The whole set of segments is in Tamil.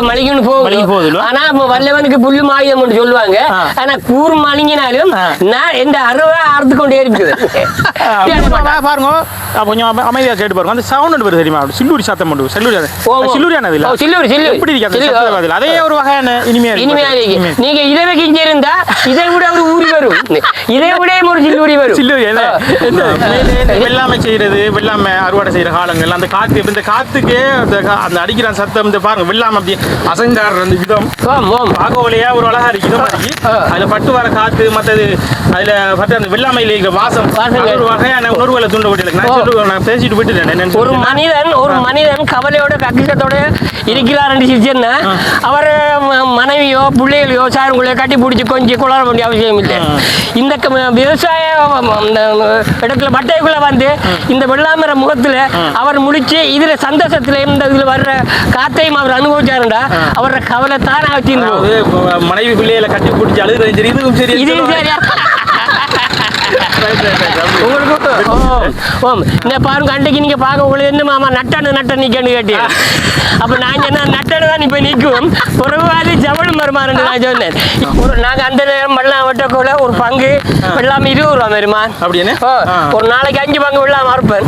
மலிகன்னு போகுது. ஆனா வல்லவனுக்கு புல்லு மாயுதம் சொல்லுவாங்க. ஆனா கூறு மலிங்கினாலும் நான் எந்த அறுவை அறுத்து கொண்டே இருக்குது. பாருங்க கொஞ்சம் அமைதியா கேட்டு பாருங்க. அந்த சவுண்ட் வருது தெரியுமா? சில்லூரி சத்தம் உண்டு. சில்லூரியானது இல்ல. சில்லூரி எப்படி இருக்கு? அதே ஒரு வகையான இனிமையா இருக்கு. நீங்க இதை வைக்க இருந்தா இதை விட ஒரு ஊறி வரும். இதை விட ஒரு சில்லூரி வரும். சில்லூரி வெள்ளாமை செய்யறது, வெள்ளாமை அறுவடை செய்யற காலங்கள் அந்த காத்து இந்த காத்துக்கே அந்த அடிக்கிற சத்தம் இந்த பாருங்க. வெள்ளாமை அப்படி அசைந்தாடுற அந்த விதம் பாகவலையா ஒரு அழகா இருக்கு. அதுல பட்டு வர காத்து மற்றது அதுல பட்டு அந்த வெள்ளாமையில இருக்கிற வாசம் ஒரு வகையான உணர்வுகளை தூண்டப்பட்டு நான் பேசிட்டு போயிட்டு ஒரு மனிதன் கவலையோட கக்கிசத்தோட இருக்கிறார் என்று அவர் மனைவியோ பிள்ளைகளையோ சாருங்களையோ கட்டி பிடிச்சி கொஞ்சம் குளர வேண்டிய அவசியம் இல்லை. இந்த விவசாய இடத்துல பட்டைக்குள்ள வந்து இந்த வெள்ளாமர முகத்துல அவர் முடிச்சு இதுல சந்தோஷத்துல இந்த இதுல வர்ற காத்தையும் அவர் அனுபவிச்சாருண்டா அவரோட கவலை தான் ஆச்சு. மனைவி பிள்ளைகளை கட்டி பிடிச்சி அழுகிறது சரி, இதுவும் சரி, இதுவும் சரியா பாருங்க. அன்றைக்கு நீங்க பார்க்க உங்களுக்கு என்ன மாமா நட்டன்னு நிக்கன்னு கேட்டீங்க. அப்ப நான் என்ன நட்டனு தான் இப்ப நிற்கும் புறவாதி ஜவளும் வருமானு நான் சொன்னேன். நாங்க அந்த நேரம் வெள்ளாம வெட்டக்குள்ள ஒரு பங்கு வெள்ளாம 20 ரூபா வருமா அப்படின்னு ஒரு நாளைக்கு 5 பங்கு வெள்ளாம அறுப்பேன்.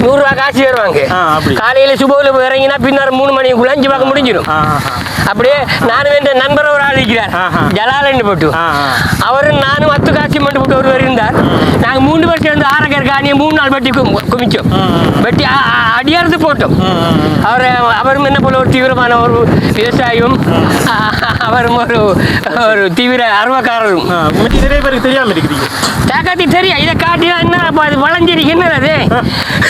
100 ரூபா காசு வருவாங்க. காலையில சுபவுல இறங்கினா பின்னர் 3 மணிக்குள்ள 5 பக்கம் முடிஞ்சிடும். அப்படியே நானும் என் நண்பர் ஒரு ஆள் இருக்கிறார் ஜலாலன்னு போட்டு அவரும் நானும் 10 காட்சி மட்டும் போட்டு ஒருவர் இருந்தார். நாங்கள் 3 பேர் சேர்ந்து ஆரக்கர் காணியை 3 நாள் வெட்டி குமிச்சோம். வெட்டி அடியாரது போட்டோம். அவரும் என்ன போல ஒரு தீவிரமான ஒரு விவசாயியும் அவரும் ஒரு தீவிர அருவக்காரரும். நிறைய பேருக்கு தெரியாம இருக்கிறீங்க. தேக்காத்தி தெரியும். இதை காட்டினா என்ன அது வளைஞ்சிருக்கு. என்ன அது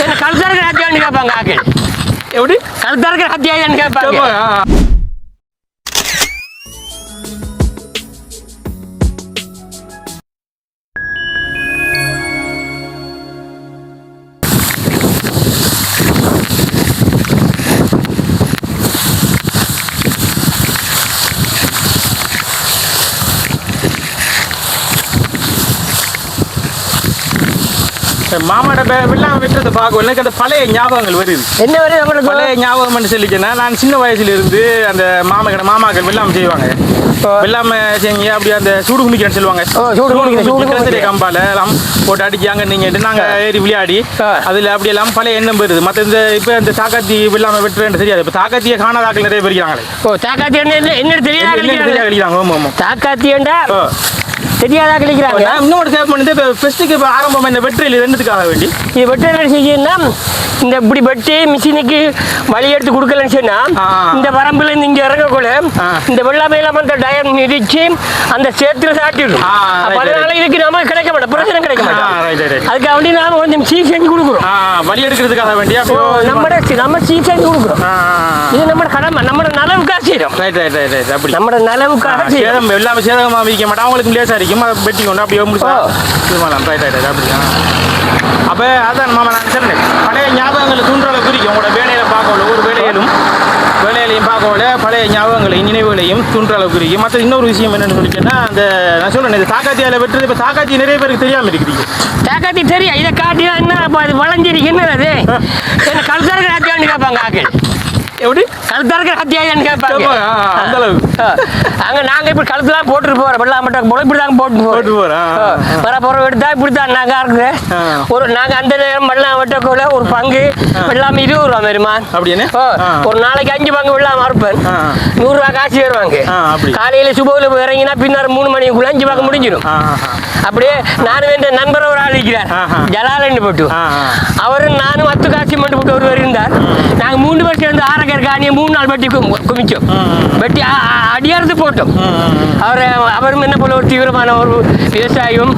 என்ன கல்சரக்கு ஹத்தியான்னு கேட்பாங்க. ஆக்கள் எப்படி கல்சரக்கு ஹத்தியான்னு கேட்பாங்க. மாமாட வெள்ளாம வெட்டுறதை பார்க்க எனக்கு அந்த பழைய ஞாபகங்கள் வருது. என்ன வருது பழைய ஞாபகம் சொல்லிச்சேன்னா நான் சின்ன வயசுல இருந்து அந்த மாமாக்கள் வெள்ளாம செய்வாங்க. வெள்ளாம செஞ்சு அப்படியே அந்த சூடு குமிக்கிறேன்னு சொல்லுவாங்க. கம்பால எல்லாம் போட்டு அடிச்சாங்க நீங்க நாங்க ஏறி விளையாடி அதுல அப்படி எல்லாம் பழைய எண்ணம் வருது. மற்ற இந்த இப்ப இந்த தாக்காத்தி வெள்ளாம வெட்டுறேன்னு தெரியாது. இப்ப தாக்காத்திய காணாதாக்கள் நிறைய பேருக்காங்களே. தாக்காத்தி என்ன தெரியாது. தாக்காத்தி தெரியாதா கிடைக்கிறாங்க. இன்னொரு சேவ் பண்ணிட்டு இப்போ ஃபெஸ்ட்டுக்கு இப்போ ஆரம்பம் இந்த வெற்றியில் ரெண்டுத்துக்காக வேண்டி இது வெற்றி செய்யணும்னா இந்த இப்படி வெட்டி மிஷினுக்கு வழி எடுத்து கொடுக்கலன்னு சொன்னா இந்த வரம்புல இருந்து இங்க இறங்கக்கூட இந்த வெள்ளாமையெல்லாம் அந்த டயர் மிதிச்சு அந்த சேத்துல சாட்டிடும். அதனால இதுக்கு நாம கிடைக்க மாட்டோம், பிரச்சனை கிடைக்க மாட்டோம். அதுக்காக வேண்டி நாம கொஞ்சம் சீட் செஞ்சு கொடுக்குறோம். வழி எடுக்கிறதுக்காக வேண்டியா நம்ம சீட் செஞ்சு கொடுக்குறோம். இது நம்ம கடமை, நம்ம நலவுக்காக செய்யறோம். அப்படி நம்ம நலவுக்காக சேதம் எல்லாமே சேதமாக விதிக்க மாட்டோம். அவங்களுக்கு லேசா இருக்கும், அதை வெட்டி கொண்டு அப்படியே முடிச்சா அப்படியா. அப்போ அதான் மாமா நான் சொன்னேன் பழைய ஞாபகங்களை தூண்டுறதை குறிக்கும். உங்களோட வேலையில பார்க்கல ஒரு வேலையிலையும் பார்க்கல பழைய ஞாபகங்களையும் நினைவுகளையும் தூண்டுறளவு குறிக்கும். மற்ற இன்னொரு விஷயம் என்னன்னு சொல்லிச்சேன்னா அந்த நான் சொல்றேன் இந்த தாக்காத்தியால வெட்டுறது. இப்போ தாக்காத்தி நிறைய பேருக்கு தெரியாம இருக்கிறீங்க. தாக்காத்தி தெரியும். இதை காட்டினா என்ன அது வளைஞ்சிருக்கு. என்ன அது என்ன கல்சரக்கு ஹத்தியான்னு கேட்பாங்க. ஆக்கள் எப்படி கழுத்தறக்க ஹத்தியான்னு கேட்பாங்க. அந்த அளவுக்கு அங்க நாங்க இப்படி கழுத்துலாம் போட்டுட்டு போறோம். வெள்ளாம இப்படி தாங்க போட்டு போறோம். வர எடுத்தா இப்படித்தான் நாங்க இருக்கிறேன். ஒரு நாங்க அந்த நேரம் வெள்ளாம வெட்டக்குள்ள ஒரு பங்கு வெள்ளாம 20 ரூபா வருமா அப்படின்னு ஒரு நாளைக்கு 5 பங்கு வெள்ளாம அறுப்பேன். 100 ரூபா காசு வருவாங்க. காலையில சுபவுல இறங்கினா பின்னர் 3 மணிக்குள்ள 5 பங்கு முடிஞ்சிடும். அப்படியே நானும் என் நண்பர் ஒரு ஆள் இருக்கிறார் ஜலாலன்னு போட்டு அவரும் நானும் 10 காட்சி மட்டும் போட்டு ஒருவர் இருந்தார். நாங்க 3 பேர் சேர்ந்து ஆரக்கர் காணியை 3 நாள் வெட்டி குமிச்சோம். வெட்டி அடியாரது போட்டோம். அவரும் என்ன போல ஒரு தீவிரமான ஒரு விவசாயியும்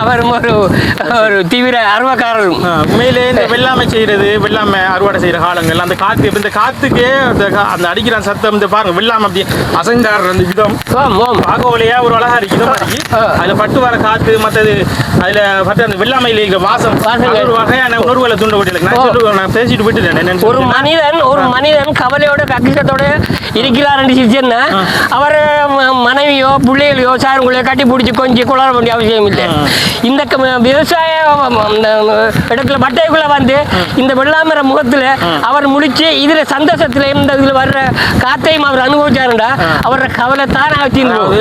அவரும் ஒரு தீவிர அருவக்காரரும். உண்மையிலே இந்த வெள்ளாமை செய்யறது, வெள்ளாமை அறுவடை செய்யற காலங்கள் அந்த காத்து இந்த காத்துக்கே அந்த அடிக்கிற சத்தம் இந்த பாருங்க. வெள்ளாமை அப்படி அசைந்தாடுற அந்த விதம் பாகவலையா ஒரு அழகா இருக்கு. அதுல பட்டு வர காத்து மற்றது அதுல பட்டு அந்த வெள்ளாமையில இருக்கிற வாசம் ஒரு வகையான உணர்வுகளை தூண்டப்பட்டு நான் பேசிட்டு போயிட்டு ஒரு மனிதன் கவலையோட கக்கிசத்தோட இருக்கிறார் என்று அவர் மனைவியோ பிள்ளைகளையோ சாருங்களையோ கட்டி பிடிச்சி கொஞ்சம் குளர வேண்டிய அவசியம் இல்லை. இந்த விவசாய இடத்துல பட்டைக்குள்ள வந்து இந்த வெள்ளாமர முகத்துல அவர் முடிச்சு இதுல சந்தோஷத்துல இந்த இதுல வர்ற காத்தையும் அவர் அனுபவிச்சாருண்டா அவரோட கவலை தானே வச்சிருந்தோம்.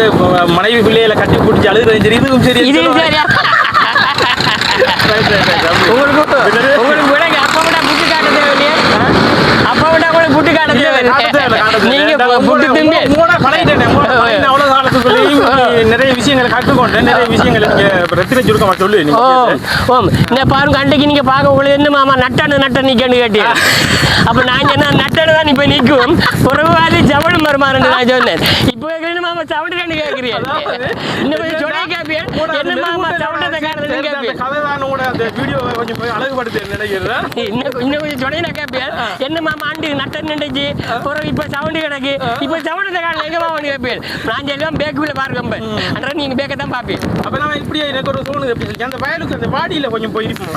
மனைவி பிள்ளைகளை கட்டி பிடிச்சி அழுது சரி இதுவும் சரி இதுவும் சரியா உங்களுக்கு விட அப்ப விட புட்டு காட்ட தேவையில்லையே, அப்ப விட கூட புட்டு காட்ட தேவையில்லை. நீங்க புட்டு திண்டு அவ்வளவு காலத்துக்குள்ளேயும் நிறைய விஷயங்களை கற்றுக்கொண்டேன், நிறைய விஷயங்களை ரத்தின சுருக்கமா சொல்லு. ஓம் இந்த பாருங்க அன்றைக்கு நீங்க பார்க்க உங்களுக்கு என்ன மாமா நட்டன்னு நிக்கன்னு கேட்டி, அப்ப நான் என்ன நட்டன்னு தான் இப்ப நிற்கும் புறவாதி ஜவடு மருமாறன்னு நான் சொன்னேன். இப்போ என்ன மாமா சவுண்டு கேட்கிறீங்க, இன்னும் கொஞ்சம் சொல்ல கேட்பேன் என்ன மாமா சவுண்டத்தை காட்டுறதுன்னு கேட்பேன். இன்னும் கொஞ்சம் சொன்ன கேட்பேன் என்ன மாமா ஆண்டு நட்டன் நின்றுச்சு இப்ப சவுண்டு கிடக்கு இப்ப சவுண்டத்தை காட்டல எங்க மாமா கேட்பேன். நான் சொல்லுவேன் பேக்குள்ள பாருங்க அன்றா நீங்க பேக்கத்தான் பாப்பேன். அப்ப நான் இப்படி எனக்கு ஒரு தோணுது அந்த வயலுக்கு அந்த வாடியில கொஞ்சம் போயிருப்போம்.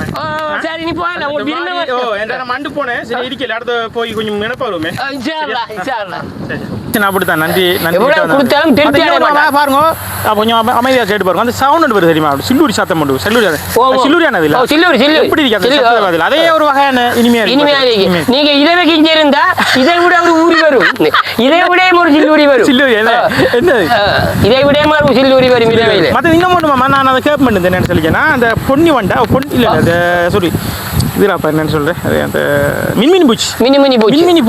சரி நீ போகல உங்களுக்கு நான் மண்டு போனேன். சரி இருக்கல அடுத்த போய் கொஞ்சம் நினைப்பாருமே. அப்படித்தான் நன்றி கொடுத்தாலும் பாருங்க கொஞ்சம் அமைதியா கேட்டு பாருங்க. அந்த சவுண்ட் வருது தெரியுமா, சில்லூரி சத்தம் பண்ணுவோம். சில்லூரியானது இல்ல எப்படி இருக்கு அதே ஒரு வகையான இனிமையா இருக்கு. நீங்க இதை வைக்க இருந்தா இதை விட ஒரு ஊறி வரும், இதை விட ஒரு சில்லூரி வரும். சில்லூரி என்ன இதை விட ஒரு சில்லூரி வரும். மற்ற இன்னும் மட்டுமா நான் அதை கேப் பண்ணுது என்னன்னு சொல்லிக்கேன்னா அந்த பொன்னி வண்டா பொன்னி இல்ல அந்த சாரி இதுல என்னன்னு சொல்றேன் அந்த மின்மினி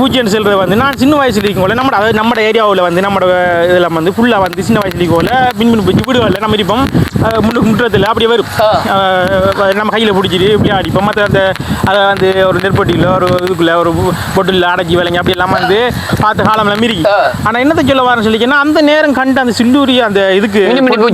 பூச்சின்னு சொல்றது வந்து நான் சின்ன வயசுல இருக்கோம்ல நம்ம ஏரியாவில் வந்து நம்ம இதில் வந்து ஃபுல்லா வந்து சின்ன வயசுல இருக்கோம்ல மின்மினி பூச்சி வீடுகளில் நம்ம இருப்போம் முற்றத்தில் அப்படியே வரும். நம்ம கையில் பிடிச்சிட்டு இப்படியே அடிப்போம். மற்ற அந்த அதை வந்து ஒரு நெற்பட்டியில் ஒரு இதுக்குள்ள ஒரு பொட்டில் அடக்கி விலைங்க அப்படி எல்லாம் வந்து பார்த்து காலம்லாம் மிரிக்கி. ஆனால் என்னத்தை சொல்ல வரேன்னு சொல்லிக்கன்னா அந்த நேரம் கண்டு அந்த சில்லூரி அந்த இதுக்கு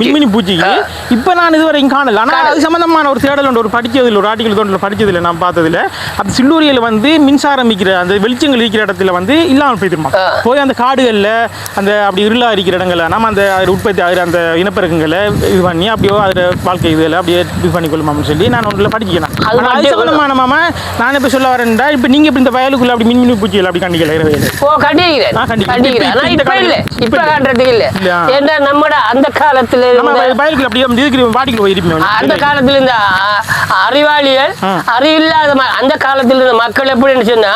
மின்மினி பூச்சிக்கு இப்போ நான் இதுவரைக்கும் காணல. ஆனால் அது சம்பந்தமான ஒரு தேடல் ஒன்று ஒரு படிச்சதில்லை, ஒரு ஆர்டிக்கல் தோன்றல படிச்சதில்லை நான் பார்த்ததில்ல. அந்த சில்லூரியில் வந்து மின்சாரம் இருக்கிற அந்த வெளிச்சங்கள் இருக்கிற இடத்துல வந்து இல்லாமல் போயிருமா போய் அந்த காடுகளில் அந்த அப்படி இருளா இருக்கிற இடங்கள்ல நம்ம அந்த உற்பத்தி ஆகிற அந்த இனப்பெருக்கங்களை இது பண்ணி அப்படியோ அதில் வாழ்க்கை இதில் அப்படியே இது பண்ணிக்கொள்ளுமான்னு சொல்லி நான் ஒன்றில் படிக்கிறேன். அது சம்பந்தமான மாமா நான் இப்போ சொல்ல வரேன்டா இப்போ நீங்கள் இப்போ இந்த வயலுக்குள்ள அப்படி மின்மினி பூச்சிகள் அப்படி கண்டிக்கல அந்த காலத்துல வயலுக்குள்ள அப்படியே வாடிக்கை போயிருப்போம். அந்த காலத்துல இந்த அறிவாளிகள் அறிவில்லாத அந்த காலத்தில் இருந்த மக்கள் எப்படி சொன்னா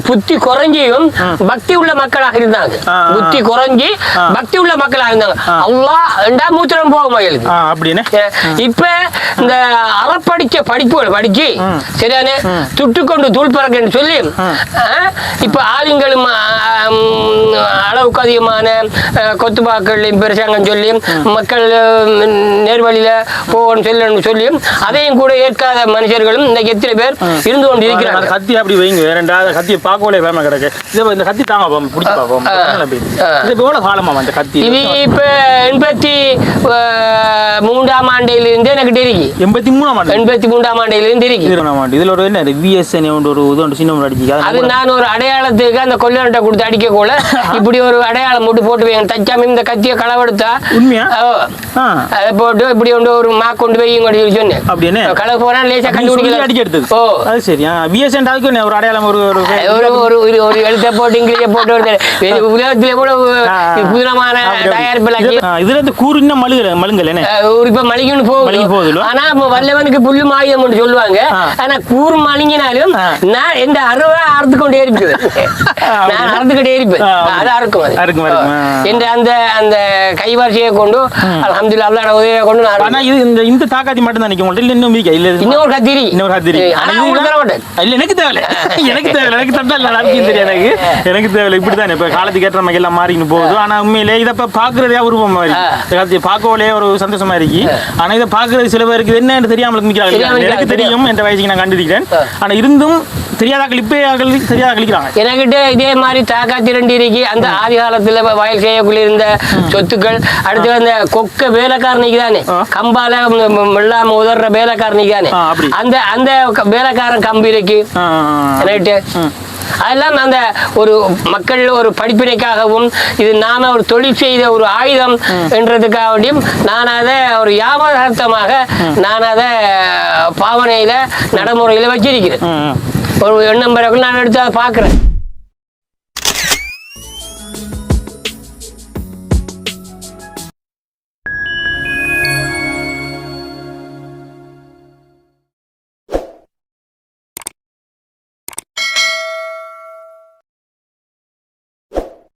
புத்தி குறைஞ்சியும் பக்தி உள்ள மக்களாக இருந்தாங்க. புத்தி குறைஞ்சி பக்தி உள்ள மக்களாக இருந்தாங்க. அல்லாஹ் ரெண்டா மூத்திரம் போக மகளுக்கு அப்படின்னு. இப்ப இந்த அறப்படிச்ச படிப்புகள் படிச்சு சரியானே துட்டுக்கொண்டு தூள் பறக்கன்னு சொல்லி இப்ப ஆளுங்களும் அளவுக்கு அதிகமான கொத்துபாக்களையும் பெருசாங்கன்னு சொல்லி மக்கள் நேர்வழியில போகணும்னு சொல்லி அதையும் கூட ஏற்காத மனுஷர்களும் இன்னைக்கு எத்தனை பேர் இருந்து கொண்டு இருக்கிறாங்க. கத்தி அப்படி வைங்க வேறண்டா கத்தியை பார்க்கவே வேமா கிடக்கு. இந்த கத்தி தாங்க பிடிச்சி பார்ப்போம். எவ்வளவு காலமா அந்த கத்தி இது இப்ப 83ஆம் ஆண்டிலிருந்து எனக்கு தெரியும். 83ஆம் ஆண்டிலிருந்து இருக்கு. இதுல ஒரு என்ன VSN ஒரு சின்ன அடிச்சு அது நான் ஒரு அடையாளத்துக்கு அந்த கொல்லிட்ட கொடுத்து அடிக்க கூட இப்படி ஒரு அடையாளம் போட்டு வைங்க. தச்சாமி இந்த கத்தியை களவெடுத்தா உண்மையா அதை போட்டு இப்படி ஒரு மாக் கொண்டு போய் சொன்னேன். அப்படின்னு களவு போனா லேசா கண்டுபிடிக்கல அடிக்க எடுத்தது. அது சரி. VSN அதுக்கு ஒரு அடையாளம் ஒரு எழுத்த போட்டு இங்கிலீஷ போட்டு உலகத்திலே கூட புதினமான தயாரிப்பு இதுல இந்த கூறு இன்னும் மழுங்கல் என்ன இப்ப மலிகன்னு போகுது. ஆனா வல்லவனுக்கு புல்லு மாயம் சொல்லுவாங்க. ஆனா கூறு மலிங்கினாலும் நான் எந்த அறுவை அறுத்து கொண்டே இருப்பேன். நான் அறுத்துக்கிட்டே இருப்பேன். அது அறுக்கும் என்ற அந்த கைவாசியை கொண்டு அல்ஹம்துலில்லாஹ் அல்லாஹ்வோட உதவியை கொண்டு நான் இந்த தாக்காத்தி மட்டும் தான் நினைக்கும். இன்னும் இன்னொரு கத்திரி எனக்கு தேவை எனக்கு தெரியாது. எனக்கு தேவை இப்படிதான் இப்ப காலத்துக்கு ஏற்ற மாதிரி எல்லாம் மாறின்னு போகுது. ஆனா உண்மையிலே இதை பாக்குறதே உருவம் மாதிரி பார்க்கவே ஒரு சந்தோஷமா இருக்கு. ஆனா இதை பாக்குறது சில பேருக்கு என்னன்னு தெரியாமல் நிக்கிறாங்க. எனக்கு தெரியும் என்ற வயசுக்கு நான் கண்டிருக்கிறேன். ஆனா இருந்தும் தெரியாதாக்கள் இப்ப தெரியாத கழிக்கிறாங்க. எனக்கிட்ட இதே மாதிரி தாக்காத்தி 2 இருக்கு. அந்த ஆதி காலத்துல வயல் செய்யக்குள்ள இருந்த சொத்துக்கள். அடுத்து அந்த கொக்க வேலைக்காரனிக்கு தானே கம்பால வெள்ளாம உதற வேலைக்காரனிக்கு தானே அந்த வேலைக்காரன் கம்பி இருக்கு. அதெல்லாம் அந்த ஒரு மக்கள் ஒரு படிப்பினைக்காகவும் இது நாம ஒரு தொழில் செய்த ஒரு ஆயுதம் என்றதுக்காகவும் நான் அதை ஒரு வியாபாரத்தமாக நான் அதை பாவனையில நடைமுறையில வச்சிருக்கிறேன். ஒரு எண்ணம் பிறகு நான் எடுத்து அதை பார்க்கிறேன்.